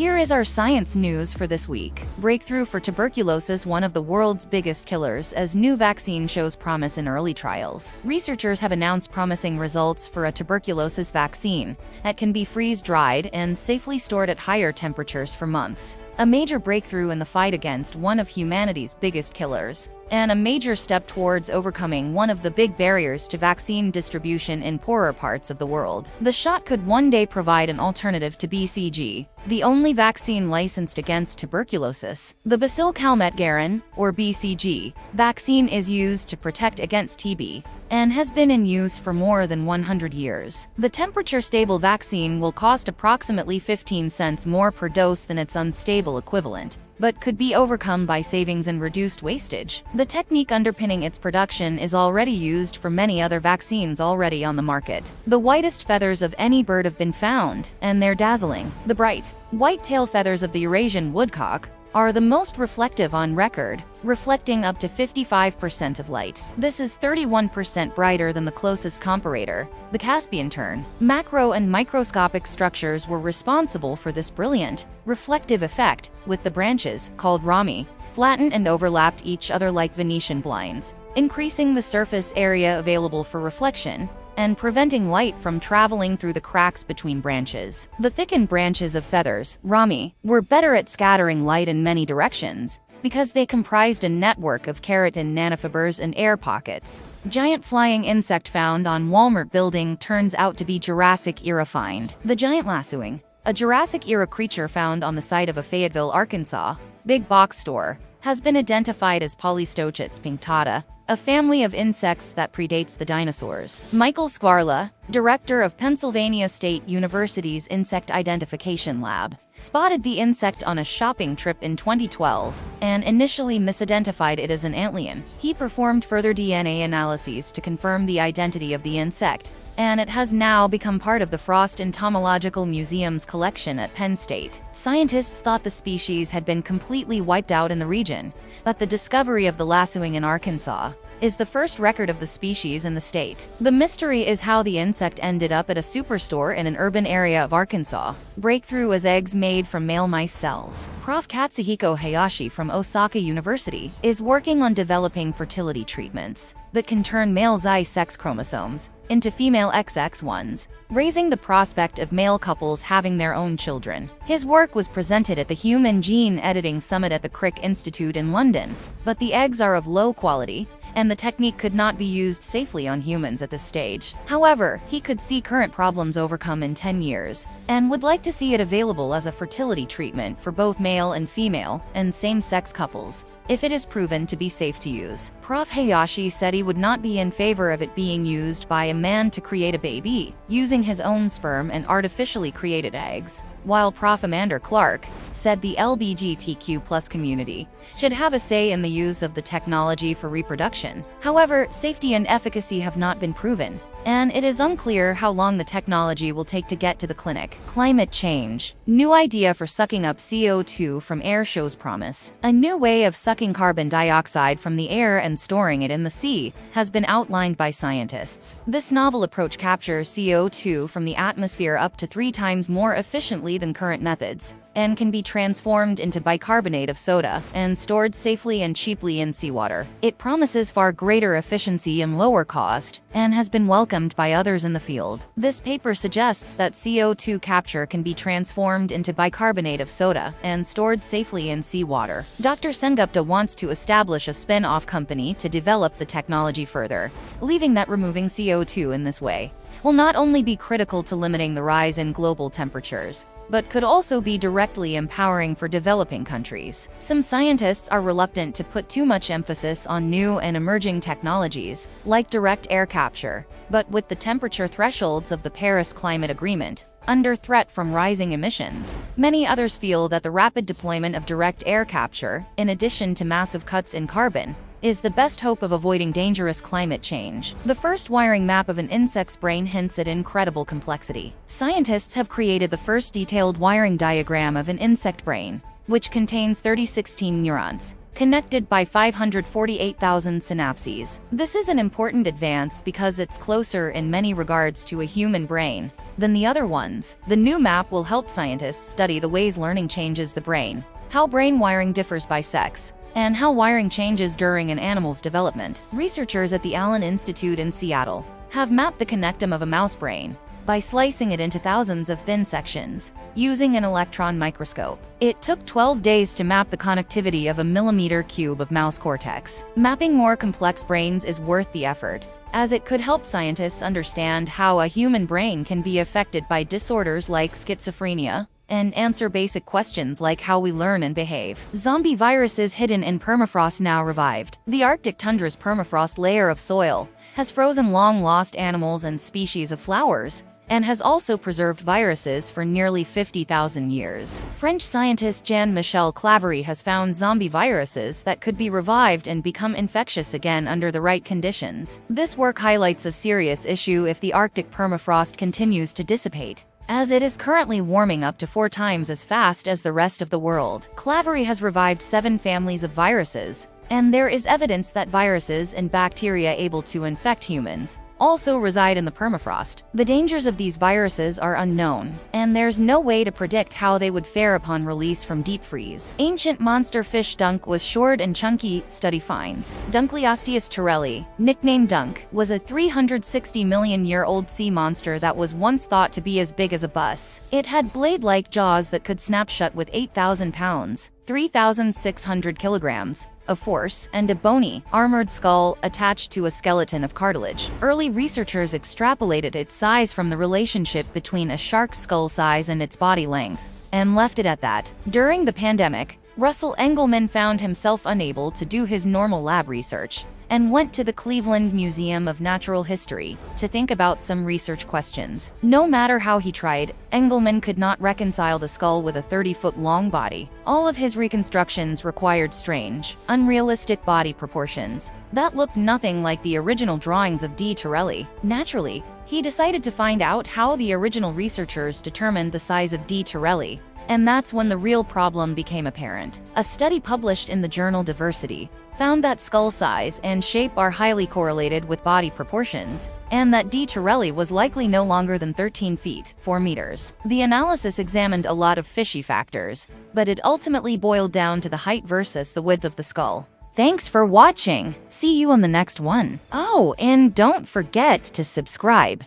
Here is our science news for this week. Breakthrough for tuberculosis, one of the world's biggest killers, as new vaccine shows promise in early trials. Researchers have announced promising results for a tuberculosis vaccine that can be freeze-dried and safely stored at higher temperatures for months. A major breakthrough in the fight against one of humanity's biggest killers, and a major step towards overcoming one of the big barriers to vaccine distribution in poorer parts of the world. The shot could one day provide an alternative to BCG, the only vaccine licensed against tuberculosis. The Bacillus-Calmette-Guerin, or BCG, vaccine is used to protect against TB and has been in use for more than 100 years. The temperature-stable vaccine will cost approximately 15 cents more per dose than its unstable equivalent, but could be overcome by savings and reduced wastage. The technique underpinning its production is already used for many other vaccines already on the market. The whitest feathers of any bird have been found, and they're dazzling. The bright, white tail feathers of the Eurasian woodcock are the most reflective on record, reflecting up to 55% of light. This is 31% brighter than the closest comparator, the Caspian tern. Macro and microscopic structures were responsible for this brilliant, reflective effect, with the branches, called rami, flattened and overlapped each other like Venetian blinds, increasing the surface area available for reflection and preventing light from traveling through the cracks between branches. The thickened branches of feathers, rami, were better at scattering light in many directions because they comprised a network of keratin nanofibers and air pockets. Giant flying insect found on Walmart building turns out to be Jurassic-era find. The giant lassoing, a Jurassic-era creature found on the site of a Fayetteville, Arkansas, big box store, has been identified as Polystochits punctata, a family of insects that predates the dinosaurs. Michael Skvarla, director of Pennsylvania State University's Insect Identification Lab, spotted the insect on a shopping trip in 2012 and initially misidentified it as an antlion. He performed further DNA analyses to confirm the identity of the insect, and it has now become part of the Frost Entomological Museum's collection at Penn State. Scientists thought the species had been completely wiped out in the region, but the discovery of the lassoing in Arkansas is the first record of the species in the state. The mystery is how the insect ended up at a superstore in an urban area of Arkansas. Breakthrough as eggs made from male mice cells. Prof. Katsuhiko Hayashi from Osaka University is working on developing fertility treatments that can turn male XY sex chromosomes into female XX ones, raising the prospect of male couples having their own children. His work was presented at the Human Gene Editing Summit at the Crick Institute in London, but the eggs are of low quality, and the technique could not be used safely on humans at this stage. However, he could see current problems overcome in 10 years, and would like to see it available as a fertility treatment for both male and female and same-sex couples, if it is proven to be safe to use. Prof. Hayashi said he would not be in favor of it being used by a man to create a baby, using his own sperm and artificially created eggs, while Prof. Amanda Clark said the LGBTQ+ community should have a say in the use of the technology for reproduction. However, safety and efficacy have not been proven, and it is unclear how long the technology will take to get to the clinic. Climate change. New idea for sucking up CO2 from air shows promise. A new way of sucking carbon dioxide from the air and storing it in the sea has been outlined by scientists. This novel approach captures CO2 from the atmosphere up to 3 times more efficiently than current methods, and can be transformed into bicarbonate of soda and stored safely and cheaply in seawater. It promises far greater efficiency and lower cost, and has been welcomed by others in the field. This paper suggests that CO2 capture can be transformed into bicarbonate of soda and stored safely in seawater. Dr. Sengupta wants to establish a spin-off company to develop the technology further, believing that removing CO2 in this way will not only be critical to limiting the rise in global temperatures, but could also be directly empowering for developing countries. Some scientists are reluctant to put too much emphasis on new and emerging technologies, like direct air capture, but with the temperature thresholds of the Paris Climate Agreement under threat from rising emissions, many others feel that the rapid deployment of direct air capture, in addition to massive cuts in carbon, is the best hope of avoiding dangerous climate change. The first wiring map of an insect's brain hints at incredible complexity. Scientists have created the first detailed wiring diagram of an insect brain, which contains 3016 neurons, connected by 548,000 synapses. This is an important advance because it's closer in many regards to a human brain than the other ones. The new map will help scientists study the ways learning changes the brain, how brain wiring differs by sex, and how wiring changes during an animal's development. Researchers at the Allen Institute in Seattle have mapped the connectome of a mouse brain by slicing it into thousands of thin sections using an electron microscope. It took 12 days to map the connectivity of a millimeter cube of mouse cortex. Mapping more complex brains is worth the effort, as it could help scientists understand how a human brain can be affected by disorders like schizophrenia, and answer basic questions like how we learn and behave. Zombie viruses hidden in permafrost now revived. The Arctic tundra's permafrost layer of soil has frozen long-lost animals and species of flowers, and has also preserved viruses for nearly 50,000 years. French scientist Jean-Michel Claverie has found zombie viruses that could be revived and become infectious again under the right conditions. This work highlights a serious issue if the Arctic permafrost continues to dissipate, as it is currently warming up to 4 times as fast as the rest of the world. Claverie has revived 7 families of viruses, and there is evidence that viruses and bacteria able to infect humans also reside in the permafrost. The dangers of these viruses are unknown, and there's no way to predict how they would fare upon release from deep freeze. Ancient monster fish Dunk was short and chunky, study finds. Dunkleosteus turelli, nicknamed Dunk, was a 360-million-year-old sea monster that was once thought to be as big as a bus. It had blade-like jaws that could snap shut with 8,000 pounds, 3,600 kilograms, of force, and a bony, armored skull attached to a skeleton of cartilage. Early researchers extrapolated its size from the relationship between a shark's skull size and its body length, and left it at that. During the pandemic, Russell Engelman found himself unable to do his normal lab research, and went to the Cleveland Museum of Natural History to think about some research questions. No matter how he tried, Engelman could not reconcile the skull with a 30-foot-long body. All of his reconstructions required strange, unrealistic body proportions that looked nothing like the original drawings of D. Turelli. Naturally, he decided to find out how the original researchers determined the size of D. Turelli, and that's when the real problem became apparent. A study published in the journal Diversity found that skull size and shape are highly correlated with body proportions, and that D. Turelli was likely no longer than 13 feet, 4 meters. The analysis examined a lot of fishy factors, but it ultimately boiled down to the height versus the width of the skull. Thanks for watching. See you on the next one. Oh, and don't forget to subscribe.